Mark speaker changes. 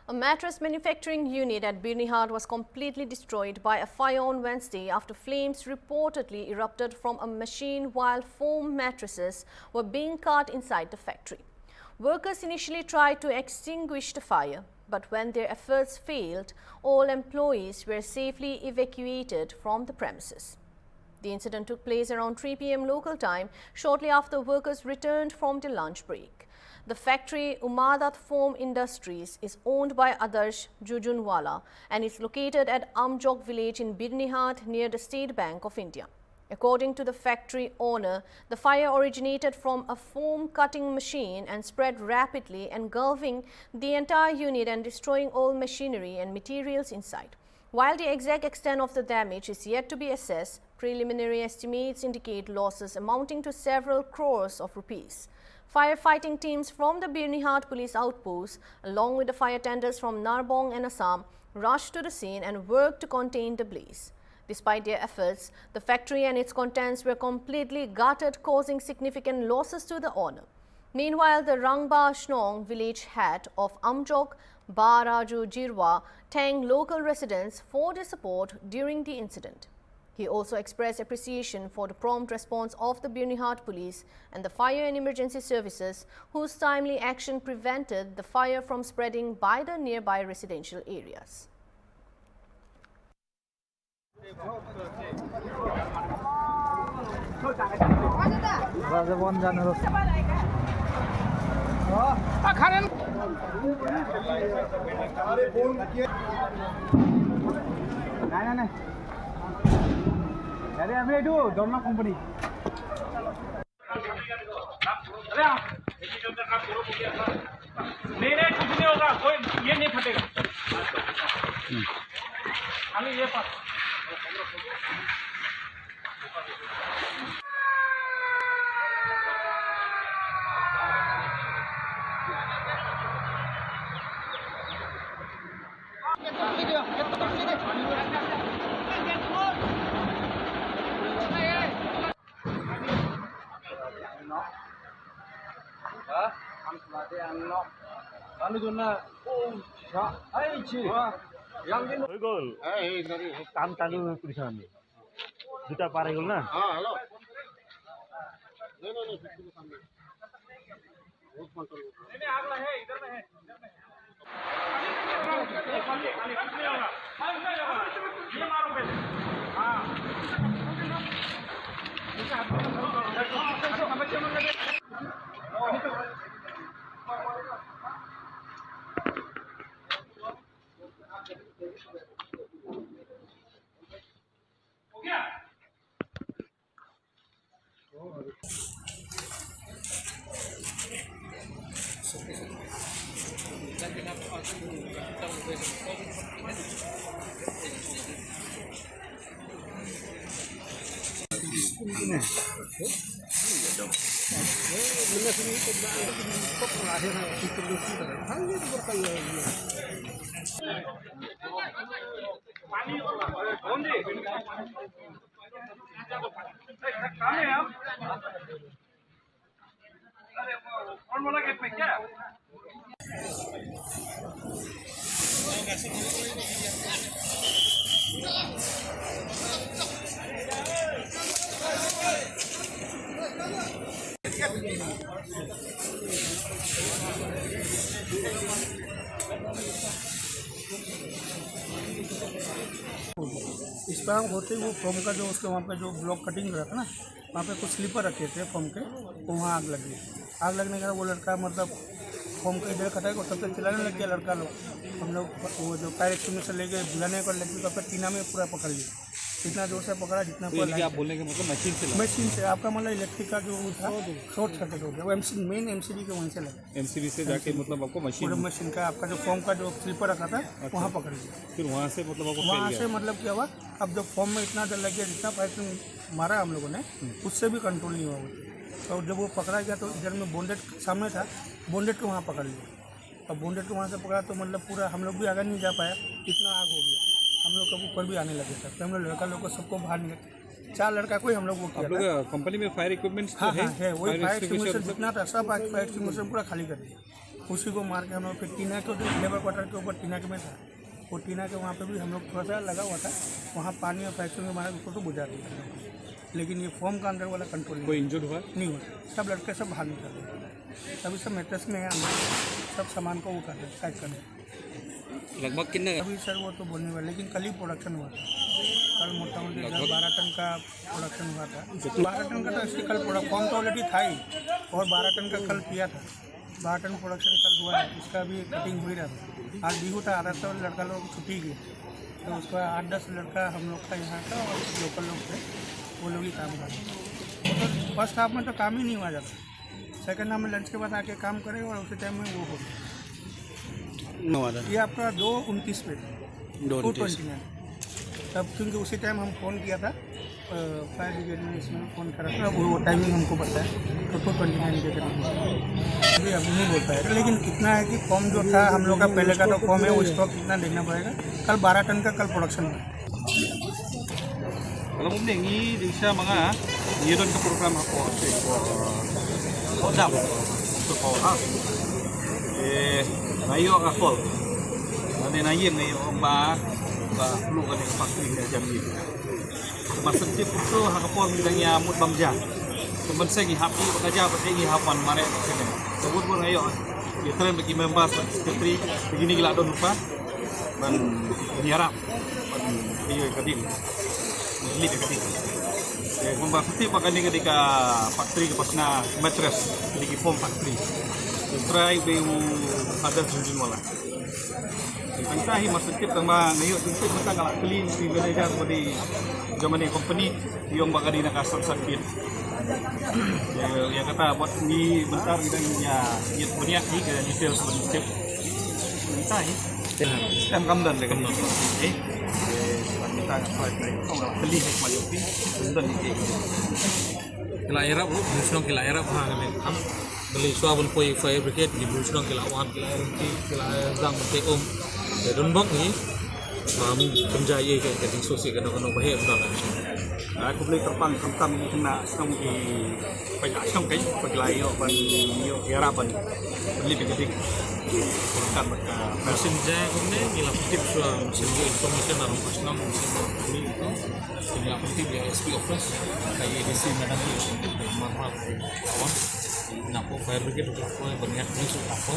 Speaker 1: A mattress manufacturing unit at Birnihad was completely destroyed by a fire on Wednesday after flames reportedly erupted from a machine while foam mattresses were being cut inside the factory. Workers initially tried to extinguish the fire, but when their efforts failed, all employees were safely evacuated from the premises. The incident took place around 3 p.m. local time, shortly after workers returned from their lunch break. The factory, Umadat Foam Industries, is owned by Adarsh Jujunwala and is located at Amjok village in Birnihad near the State Bank of India. According to the factory owner, the fire originated from a foam cutting machine and spread rapidly, engulfing the entire unit and destroying all machinery and materials inside. While the exact extent of the damage is yet to be assessed, preliminary estimates indicate losses amounting to several crores of rupees. Firefighting teams from the Birnihad police outpost, along with the fire tenders from Narbong and Assam, rushed to the scene and worked to contain the blaze. Despite their efforts, the factory and its contents were completely gutted, causing significant losses to the owner. Meanwhile, the Rangba Shnong village head of Amjok, Ba Raju Jirwa, thanked local residents for their support during the incident. He also expressed appreciation for the prompt response of the Birnihad police and the fire and emergency services, whose timely action prevented the fire from spreading by the nearby residential areas.
Speaker 2: अरे हमें दो दोनों company नहीं कुछ नहीं होगा कोई ये नहीं फटेगा खाली ये पास
Speaker 3: काम चालू है पुलिस में दुटा पार गल ना
Speaker 4: हाँ हेलो नहीं बहुत कंट्रोल
Speaker 2: नहीं अगला है इधर में है ये मारो पहले हाँ हो गया पानी कौन जी काम है आप अरे कौन बोला गेट में क्या
Speaker 5: इस पर होते ही वो फोम का जो उसके वहाँ पे जो ब्लॉक कटिंग रहा था ना, वहाँ पे कुछ स्लीपर रखे थे फोम के, तो वहाँ आग लगी। आग लगने के बाद वो लड़का मतलब फोम का इधर कटा तब तक चिल्लाने लग गया लड़का लोग। हम लोग वो जो फायर एक्सटिंग्विशर लेके बुलाने को लगी तो टीना में पूरा पकड़ लिया, इतना जोर से पकड़ा जितना
Speaker 3: तो आप बोलने के मतलब
Speaker 5: मशीन से आपका मतलब इलेक्ट्रिक का जो था शॉर्ट सर्किट हो गया। वो मेन एमसीबी के वहीं से लगा,
Speaker 3: एमसीबी से जाके मतलब आपको
Speaker 5: मशीन का आपका जो फॉर्म का जो स्लीपर रखा था वहाँ पकड़ लिया।
Speaker 3: फिर वहाँ से मतलब आपको
Speaker 5: वहाँ से मतलब क्या हुआ, अब जब फॉर्म में इतना डर लग गया, जितना फायर मारा हम लोगों ने उससे भी कंट्रोल नहीं हुआ। तो जब वो पकड़ा गया तो इधर में बोंडेट सामने था, बोंडेट को वहाँ पकड़ लिया। और बोंडेट को वहाँ से पकड़ा तो मतलब पूरा हम लोग भी आगे नहीं जा पाया, इतना आग हो गया। हम लोग का ऊपर भी आने लगे था, तो हम लोग लड़का लोग को सबको बाहर निकल 4 लड़का को ही हम लोग वो किया था।
Speaker 3: कंपनी में फायर इक्विपमेंट्स
Speaker 5: हाँ है वही फायर एक्सटिंग्विशर जितना था सब फायर एक्सटिंग्विशर पूरा खाली कर दिया। उसी को मार के हम लोग फिर टीना के लेबर क्वार्टर के ऊपर टीना के में था, वो टीना के वहाँ पे भी हम लोग थोड़ा सा लगा हुआ था, वहाँ पानी और फैक्ट्री के मारे उसको तो बुझा दिया हम लोग। लेकिन ये फॉर्म का अंदर वाला कंट्रोल
Speaker 4: कोई इंजर्ड हुआ?
Speaker 5: नहीं हुआ, सब लड़के सब बाहर निकल गए। अभी सब मेट्रेस में है, हम सब सामान को वो कर रहे हैं, पैक कर रहे हैं।
Speaker 4: लगभग कितने?
Speaker 5: अभी सर वो तो बोलने वाले, लेकिन कल ही प्रोडक्शन हुआ था। कल मोटा मोटी 12 टन का प्रोडक्शन हुआ था। 12 टन का तो इसके कल फॉर्म तो ऑलरेडी था ही, और 12 टन का कल किया था। 12 टन प्रोडक्शन कल हुआ है, उसका भी कटिंग हुई रहा था। आज बिहू था, आधा सौ लड़का लोग छुट्टी गए, तो उसका 8-10 लड़का हम लोग का यहाँ का और लोकल लोग थे, वो लोग ही काम कर रहे। तो फर्स्ट हाफ में तो काम ही नहीं हुआ जाता, सेकंड हाफ में लंच के बाद आके काम करेगा और उसी टाइम में वो हो गया। ये आपका 2:29 पे 2:29 तब, क्योंकि उसी टाइम हम फ़ोन किया था फायर ब्रिगेड में, इसमें फ़ोन करा था, वो टाइमिंग हमको पता है, तो 2:29 के करीब। अभी अब नहीं बोल पाएगा, लेकिन इतना है कि फॉर्म जो था हम लोग का पहले का तो फॉर्म है, वो स्टॉक कितना देखना पड़ेगा। कल 12 टन का कल प्रोडक्शन हुआ।
Speaker 6: Kalau mungkin ini bisa manga ini don ke program apa sih kok dap untuk kau ha nayo akol nanti nayo nayo ba lu kan yang pasti jam ini masuk tip itu hakapon bilangnya mut bamja teman saya happy bekerja bekerja hapan mare sini sebut pun ayo kita bagi members secretary begini gila don lupa dan diharap dia kadim beli dekat itu. Membahas itu pakai ni ketika factory ke pasna mattress di form factory. Try beu ada junjun wala. Entah hi masuk kita sama ngayo untuk kita kalau clean di manager seperti zaman ni company yang bakal di nak sakit. Ya kata buat ni bentar kita ya punya ni ke detail sedikit. Entah hi. Kan kamdan dekat itu.
Speaker 7: Kila Arab lu busnong kila Arab ha ngale am beli suabun poi fire brigade di busnong kila wan kila renti kila zang te de don bok ni mam penjaya ke di sosial kena bahe betul.
Speaker 6: Aku beli terbang kentam kena song di banyak song kai pakai yo ban yo Araban beli begitu. Bukan
Speaker 7: Mesin jaya kumne ngila tip sua mesin information dalam busnong mesin ini itu ngila tip ya SP office kayak di sini ada di mahal awan napo fire brigade ko berniat ni su apa